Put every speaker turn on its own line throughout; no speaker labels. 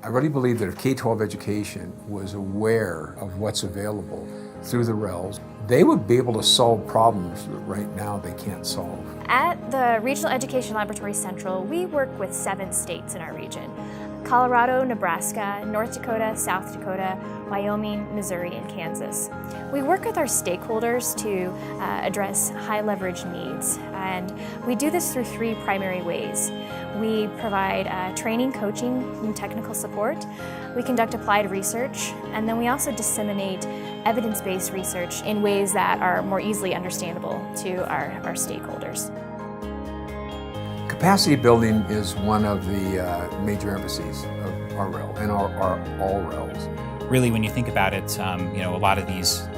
I really believe that if K-12 education was aware of what's available through the RELs, they would be able to solve problems that right now they can't solve.
At the Regional Education Laboratory Central, we work with 7 states in our region: Colorado, Nebraska, North Dakota, South Dakota, Wyoming, Missouri, and Kansas. We work with our stakeholders to address high leverage needs, and we do this through 3 primary ways. We provide training, coaching, and technical support. We conduct applied research, and then we also disseminate evidence-based research in ways that are more easily understandable to our stakeholders.
Capacity building is one of the major emphases of our REL and all RELs.
Really, when you think about it, a lot of these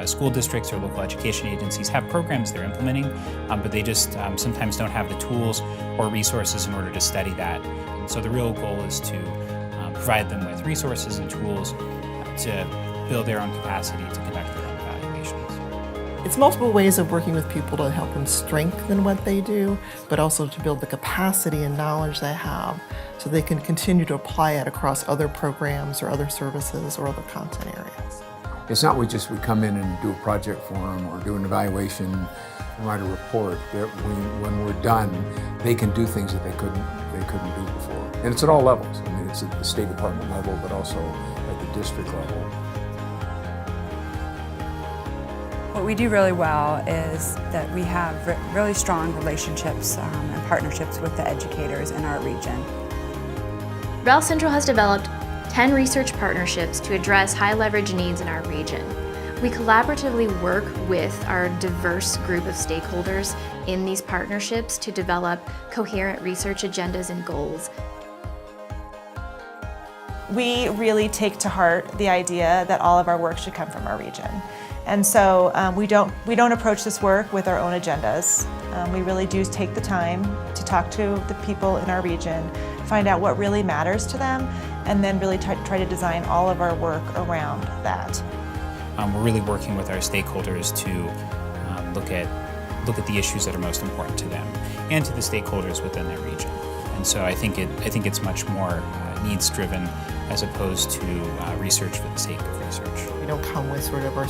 school districts or local education agencies have programs they're implementing, but they just sometimes don't have the tools or resources in order to study that. And so the real goal is to provide them with resources and tools to build their own capacity to conduct their own evaluations.
It's multiple ways of working with people to help them strengthen what they do, but also to build the capacity and knowledge they have so they can continue to apply it across other programs or other services or other content areas.
It's not we come in and do a project for them or do an evaluation and write a report. That when we're done, they can do things that they couldn't do before. And it's at all levels. I mean, it's at the State Department level, but also at the district level.
What we do really well is that we have really strong relationships and partnerships with the educators in our region.
REL Central has developed 10 research partnerships to address high leverage needs in our region. We collaboratively work with our diverse group of stakeholders in these partnerships to develop coherent research agendas and goals.
We really take to heart the idea that all of our work should come from our region. And so we don't approach this work with our own agendas. We really do take the time to talk to the people in our region, find out what really matters to them, and then really try to design all of our work around that.
We're really working with our stakeholders to look at the issues that are most important to them and to the stakeholders within their region. And so I think it's much more needs-driven as opposed to research for the sake of research.
We don't come with sort of our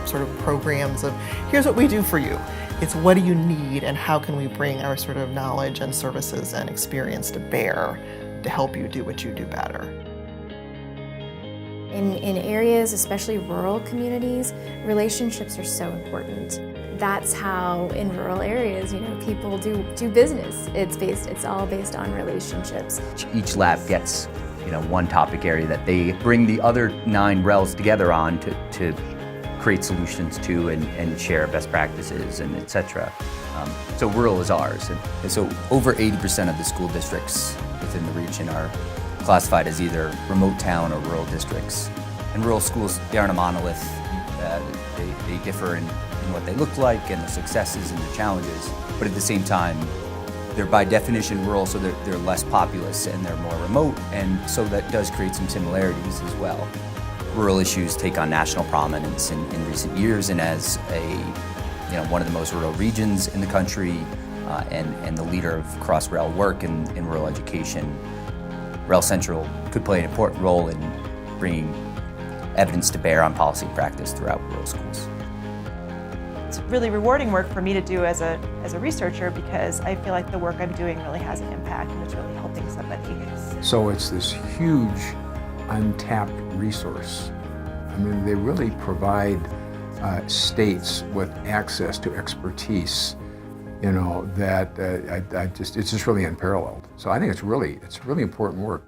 sort of programs of, here's what we do for you. It's what do you need and how can we bring our sort of knowledge and services and experience to bear to help you do what you do better.
In areas, especially rural communities, relationships are so important. That's how in rural areas, people do business. It's all based on relationships.
Each lab gets one topic area that they bring the other 9 RELs together on to create solutions to and share best practices and etc. So rural is ours. And so over 80% of the school districts within the region are classified as either remote town or rural districts. And rural schools, they aren't a monolith. They differ in what they look like and the successes and the challenges. But at the same time, they're by definition rural, so they're less populous and they're more remote, and so that does create some similarities as well. Rural issues take on national prominence in recent years, and as one of the most rural regions in the country and the leader of cross-REL work in rural education, REL Central could play an important role in bringing evidence to bear on policy and practice throughout rural schools.
It's really rewarding work for me to do as a researcher because I feel like the work I'm doing really has an impact and it's really helping somebody.
So it's this huge untapped resource. I mean, they really provide states with access to expertise, that it's just really unparalleled. So I think it's really important work.